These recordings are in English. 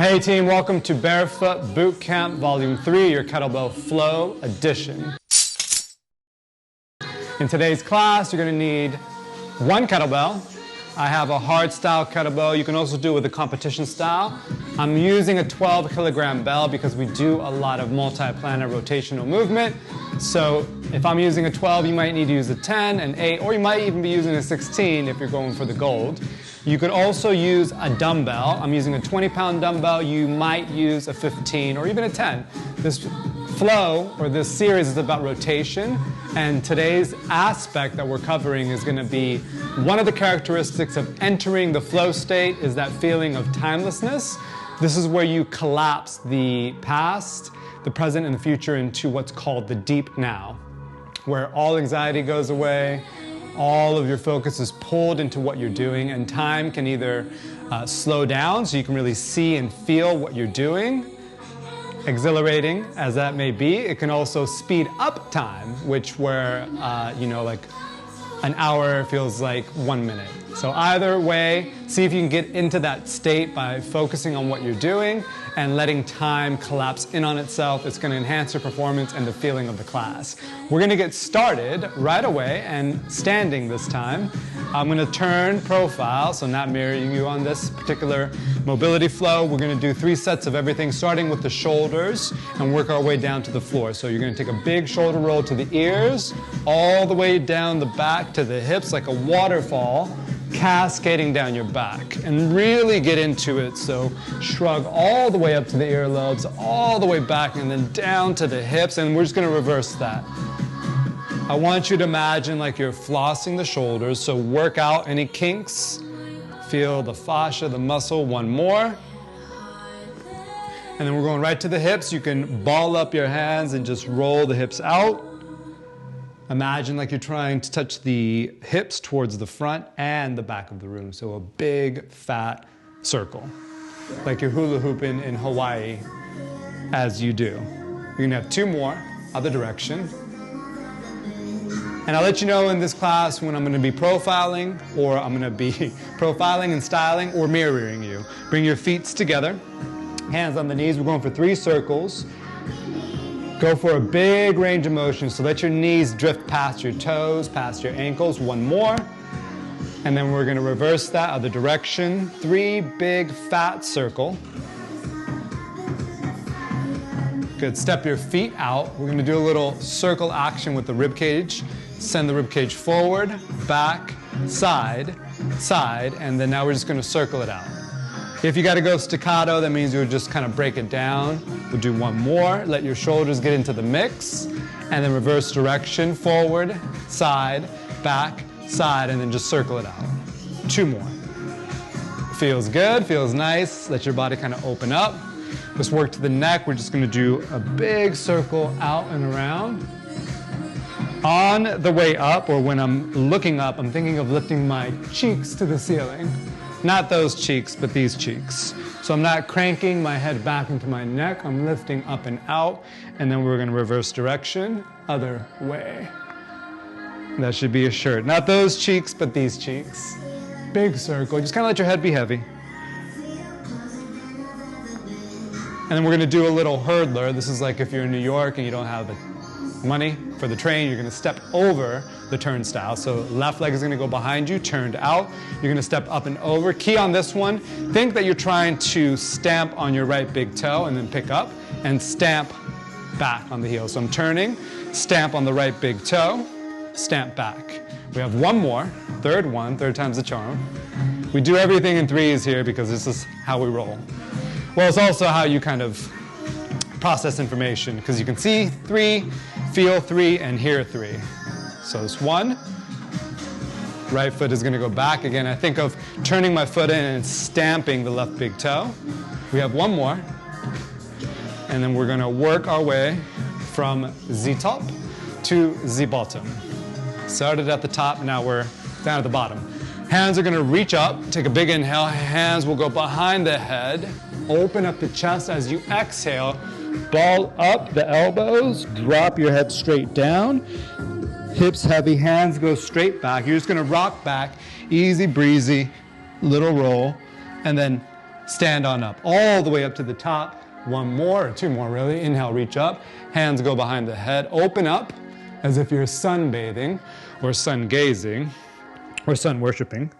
Hey team, welcome to Barefoot Bootcamp Volume 3, your Kettlebell Flow Edition. In today's class, you're going to need one kettlebell. I have a hard style kettlebell. You can also do it with a competition style. I'm using a 12 kilogram bell because we do a lot of multi-planar rotational movement. So if I'm using a 12, you might need to use a 10, an 8, or you might even be using a 16 if you're going for the gold. You could also use a dumbbell. I'm using a 20-pound dumbbell. You might use a 15 or even a 10. This flow, or this series, is about rotation, and today's aspect that we're covering is going to be one of the characteristics of entering the flow state is that feeling of timelessness. This is where you collapse the past, the present, and the future into what's called the deep now, where all anxiety goes away, all of your focus is pulled into what you're doing, and time can either slow down so you can really see and feel what you're doing, exhilarating as that may be. It can also speed up time, which where, like an hour feels like 1 minute. So either way, see if you can get into that state by focusing on what you're doing and letting time collapse in on itself. It's going to enhance your performance and the feeling of the class. We're going to get started right away and standing this time. I'm going to turn profile, so not mirroring you on this particular mobility flow. We're going to do 3 sets of everything, starting with the shoulders and work our way down to the floor. So you're going to take a big shoulder roll to the ears, all the way down the back to the hips like a waterfall, cascading down your back, and really get into it. So shrug all the way up to the earlobes, all the way back, and then down to the hips, and we're just going to reverse that. I want you to imagine like you're flossing the shoulders, so work out any kinks, feel the fascia, the muscle. One more, and then we're going right to the hips. You can ball up your hands and just roll the hips out. Imagine like you're trying to touch the hips towards the front and the back of the room. So a big, fat circle, like you're hula hooping in Hawaii as you do. You're gonna have 2 more, other direction. And I'll let you know in this class when I'm gonna be profiling, or I'm gonna be profiling and styling, or mirroring you. Bring your feet together, hands on the knees. We're going for 3 circles. Go for a big range of motion, so let your knees drift past your toes, past your ankles. 1 more. And then we're going to reverse that other direction. 3 big fat circle. Good. Step your feet out. We're going to do a little circle action with the rib cage. Send the rib cage forward, back, side, side, and then now we're just going to circle it out. If you got to go staccato, that means you'll just kind of break it down. We'll do 1 more. Let your shoulders get into the mix. And then reverse direction, forward, side, back, side, and then just circle it out. 2 more. Feels good, feels nice. Let your body kind of open up. Let's work to the neck. We're just going to do a big circle out and around. On the way up, or when I'm looking up, I'm thinking of lifting my cheeks to the ceiling. Not those cheeks, but these cheeks. So I'm not cranking my head back into my neck. I'm lifting up and out, and then we're going to reverse direction, other way. That should be a shirt. Not those cheeks, but these cheeks. Big circle. Just kind of let your head be heavy. And then we're going to do a little hurdler. This is like if you're in New York and you don't have the money for the train, you're going to step over the turnstile. So left leg is going to go behind you, turned out. You're going to step up and over. Key on this one, think that you're trying to stamp on your right big toe and then pick up and stamp back on the heel. So I'm turning, stamp on the right big toe, stamp back. We have 1 more, third time's the charm. We do everything in 3s here because this is how we roll. Well, it's also how you kind of process information, because you can see 3, feel 3, and hear 3. So it's 1. Right foot is going to go back again. I think of turning my foot in and stamping the left big toe. We have 1 more. And then we're going to work our way from the top to the bottom. Started at the top, now we're down at the bottom. Hands are going to reach up. Take a big inhale. Hands will go behind the head. Open up the chest as you exhale. Ball up the elbows. Drop your head straight down. Hips heavy, hands go straight back. You're just going to rock back, easy breezy, little roll, and then stand on up, all the way up to the top. One more, or two more really. Inhale, reach up. Hands go behind the head. Open up as if you're sunbathing or sun gazing or sun worshiping,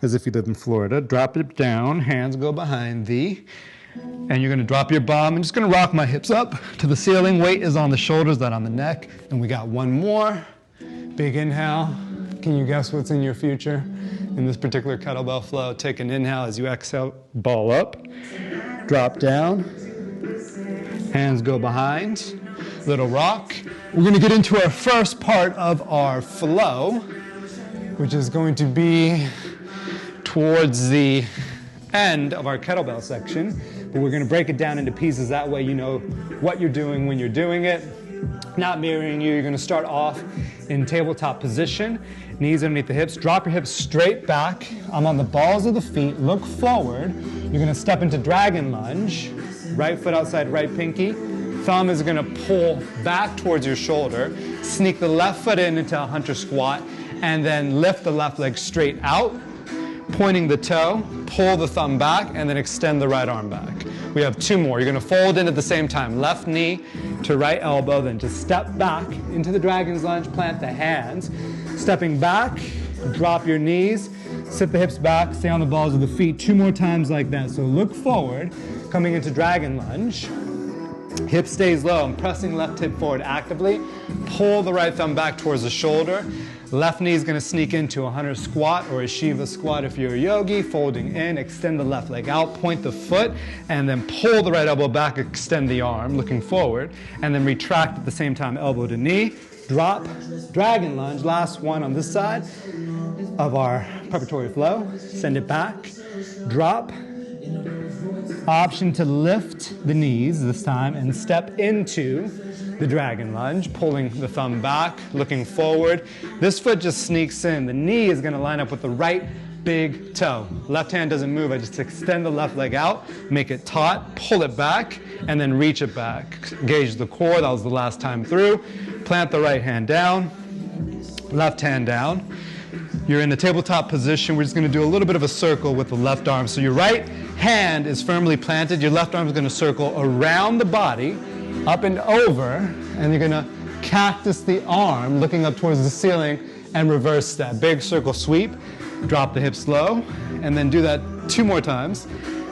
as if you live in Florida. Drop it down. Hands go behind thee. And you're going to drop your bum. I'm just going to rock my hips up to the ceiling. Weight is on the shoulders, not on the neck. And we got one more. Big inhale. Can you guess what's in your future in this particular kettlebell flow? Take an inhale as you exhale. Ball up. Drop down. Hands go behind. Little rock. We're going to get into our first part of our flow, which is going to be towards the end of our kettlebell section. But we're going to break it down into pieces. That way you know what you're doing when you're doing it. Not mirroring you. You're going to start off in tabletop position. Knees underneath the hips. Drop your hips straight back. I'm on the balls of the feet. Look forward. You're going to step into dragon lunge. Right foot outside right pinky. Thumb is going to pull back towards your shoulder. Sneak the left foot in into a hunter squat. And then lift the left leg straight out. Pointing the toe, pull the thumb back, and then extend the right arm back. We have two more. You're going to fold in at the same time. Left knee to right elbow, then just step back into the dragon's lunge, plant the hands. Stepping back, drop your knees, sit the hips back, stay on the balls of the feet. Two more times like that. So look forward, coming into dragon lunge. Hip stays low. I'm pressing left hip forward actively. Pull the right thumb back towards the shoulder. Left knee is going to sneak into a hunter squat or a Shiva squat if you're a yogi. Folding in, extend the left leg out, point the foot, and then pull the right elbow back, extend the arm, looking forward, and then retract at the same time, elbow to knee. Drop, dragon lunge, last one on this side of our preparatory flow. Send it back, drop. Option to lift the knees this time and step into the dragon lunge, pulling the thumb back, looking forward. This foot just sneaks in. The knee is going to line up with the right big toe. Left hand doesn't move. I just extend the left leg out, make it taut, pull it back, and then reach it back. Engage the core. That was the last time through. Plant the right hand down, left hand down. You're in the tabletop position. We're just going to do a little bit of a circle with the left arm. So your right hand is firmly planted. Your left arm is going to circle around the body, up and over, and you're going to cactus the arm, looking up towards the ceiling, and reverse step. Big circle sweep. Drop the hips low, and then do that two more times.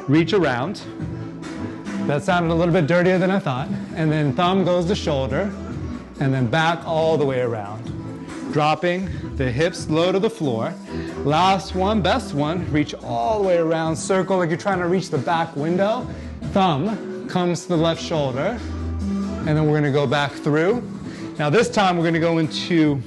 Reach around. That sounded a little bit dirtier than I thought. And then thumb goes to shoulder, and then back all the way around. Dropping the hips low to the floor. Last one, best one, reach all the way around, circle like you're trying to reach the back window. Thumb comes to the left shoulder, and then we're going to go back through. Now this time we're going to go into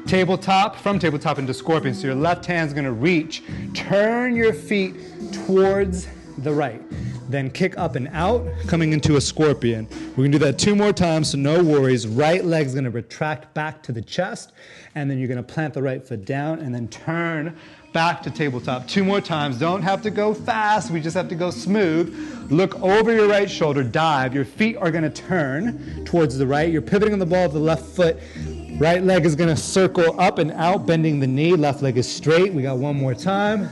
tabletop, from tabletop into scorpion. So your left hand's going to reach, turn your feet towards the right. Then kick up and out, coming into a scorpion. We're going to do that two more times, so no worries. Right leg's going to retract back to the chest, and then you're going to plant the right foot down and then turn back to tabletop. Two more times. Don't have to go fast. We just have to go smooth. Look over your right shoulder, dive. Your feet are going to turn towards the right. You're pivoting on the ball of the left foot. Right leg is going to circle up and out, bending the knee. Left leg is straight. We got one more time.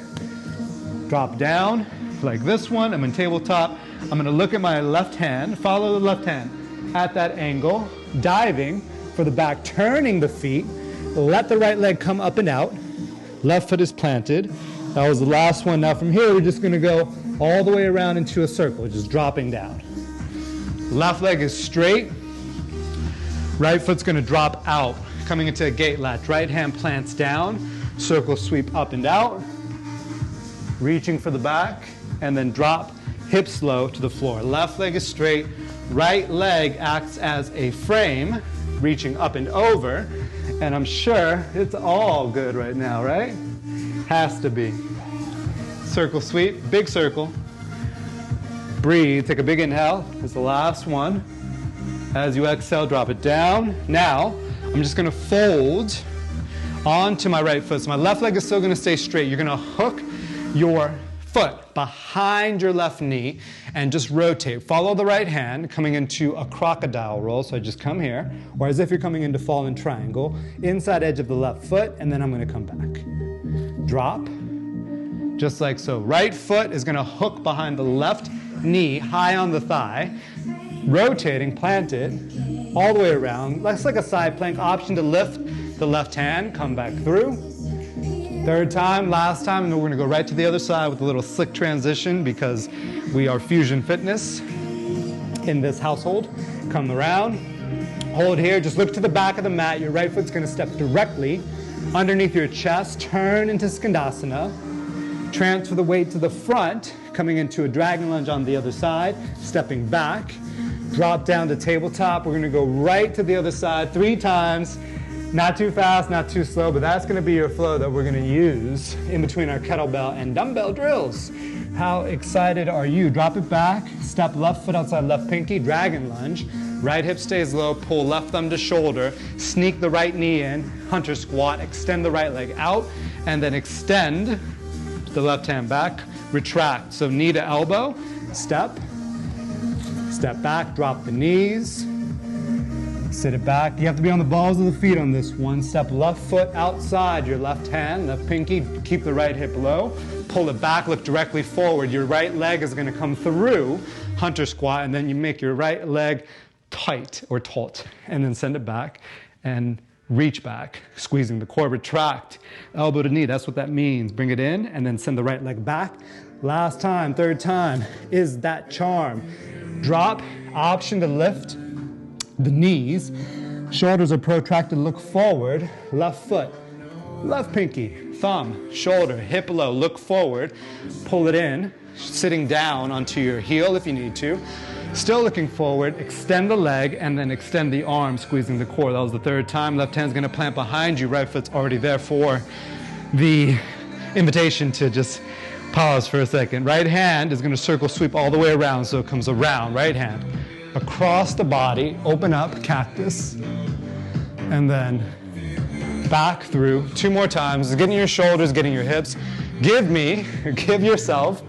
Drop down. Like this one, I'm in tabletop. I'm going to look at my left hand, follow the left hand at that angle, diving for the back, turning the feet, let the right leg come up and out, left foot is planted. That was the last one. Now from here, we're just going to go all the way around into a circle, just dropping down. Left leg is straight, right foot's going to drop out, coming into a gate latch. Right hand plants down, circle sweep up and out, reaching for the back, and then drop hips low to the floor. Left leg is straight, right leg acts as a frame, reaching up and over, and I'm sure it's all good right now, right? Has to be. Circle sweep, big circle. Breathe, take a big inhale. This is the last one. As you exhale, drop it down. Now, I'm just gonna fold onto my right foot. So my left leg is still gonna stay straight. You're gonna hook your foot behind your left knee and just rotate. Follow the right hand, coming into a crocodile roll. So I just come here, or as if you're coming into fallen triangle, inside edge of the left foot, and then I'm going to come back. Drop, just like so. Right foot is gonna hook behind the left knee, high on the thigh, rotating, planted, all the way around. That's like a side plank. Option to lift the left hand, come back through. Third time, last time, and then we're gonna go right to the other side with a little slick transition because we are fusion fitness in this household. Come around, hold here, just look to the back of the mat. Your right foot's gonna step directly underneath your chest, turn into Skandasana, transfer the weight to the front, coming into a dragon lunge on the other side, stepping back, drop down to tabletop. We're gonna go right to the other side 3 times, not too fast, not too slow, but that's gonna be your flow that we're gonna use in between our kettlebell and dumbbell drills. How excited are you? Drop it back, step left foot outside left pinky, dragon lunge. Right hip stays low, pull left thumb to shoulder, sneak the right knee in, hunter squat, extend the right leg out, and then extend the left hand back, retract. So knee to elbow, step back, drop the knees, sit it back. You have to be on the balls of the feet on this one. Step left foot outside your left hand, left pinky, keep the right hip low, pull it back, look directly forward. Your right leg is gonna come through, hunter squat, and then you make your right leg tight or taut, and then send it back and reach back, squeezing the core, retract, elbow to knee, that's what that means. Bring it in and then send the right leg back. Last time, third time, is that charm. Drop, option to lift the knees, shoulders are protracted, look forward, left foot, left pinky, thumb, shoulder, hip low, look forward, pull it in, sitting down onto your heel if you need to. Still looking forward, extend the leg, and then extend the arm, squeezing the core. That was the third time. Left hand's gonna plant behind you, right foot's already there for the invitation to just pause for a second. Right hand is gonna circle sweep all the way around, so it comes around, right hand. Across the body, open up, cactus, and then back through. 2 more times, getting your shoulders, getting your hips. Give yourself,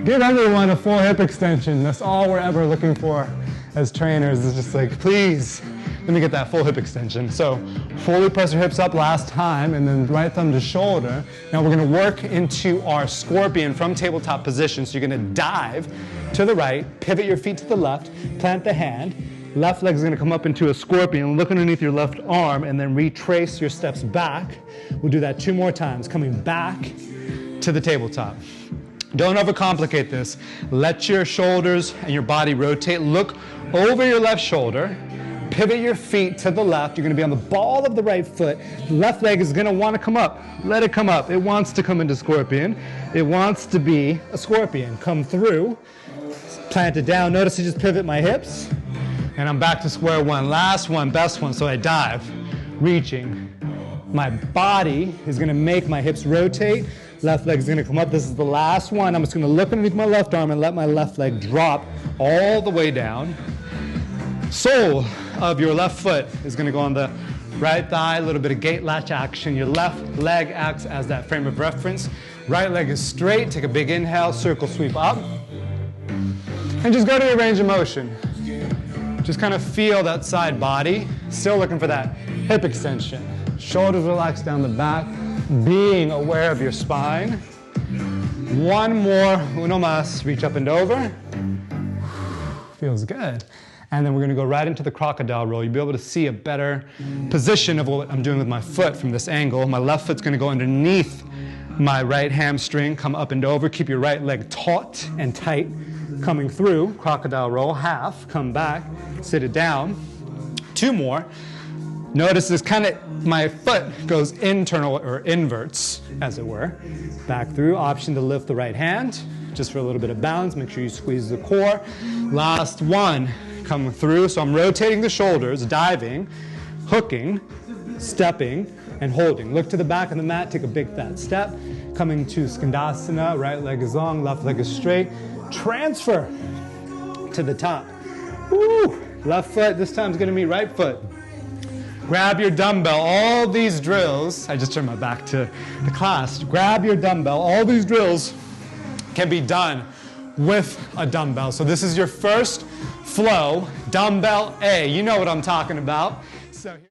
give everyone a full hip extension. That's all we're ever looking for as trainers. It's just like, please, let me get that full hip extension. So fully press your hips up last time, and then right thumb to shoulder. Now we're gonna work into our scorpion from tabletop position. So you're gonna dive to the right, pivot your feet to the left, plant the hand. Left leg is gonna come up into a scorpion, look underneath your left arm, and then retrace your steps back. We'll do that 2 more times, coming back to the tabletop. Don't overcomplicate this. Let your shoulders and your body rotate. Look over your left shoulder. Pivot your feet to the left. You're going to be on the ball of the right foot. Left leg is going to want to come up. Let it come up. It wants to come into scorpion. It wants to be a scorpion. Come through. Plant it down. Notice I just pivot my hips. And I'm back to square one. Last one, best one. So I dive, reaching. My body is going to make my hips rotate. Left leg is going to come up. This is the last one. I'm just going to look underneath my left arm and let my left leg drop all the way down. Sole of your left foot is going to go on the right thigh, a little bit of gate latch action. Your left leg acts as that frame of reference. Right leg is straight. Take a big inhale, circle sweep up. And just go to your range of motion. Just kind of feel that side body. Still looking for that hip extension. Shoulders relaxed down the back. Being aware of your spine. One more, uno más, reach up and over. Feels good. And then we're gonna go right into the crocodile roll. You'll be able to see a better position of what I'm doing with my foot from this angle. My left foot's gonna go underneath my right hamstring, come up and over. Keep your right leg taut and tight. Coming through, crocodile roll, half, come back, sit it down. 2 more. Notice this my foot goes internal or inverts, as it were. Back through, option to lift the right hand, just for a little bit of balance. Make sure you squeeze the core. Last one, come through. So I'm rotating the shoulders, diving, hooking, stepping, and holding. Look to the back of the mat, take a big fat step. Coming to Skandasana, right leg is long, left leg is straight. Transfer to the top. Woo! Left foot, this time is gonna be right foot. Grab your dumbbell. All these drills, I just turned my back to the class. Grab your dumbbell. All these drills can be done with a dumbbell. So this is your first flow, dumbbell A. You know what I'm talking about. So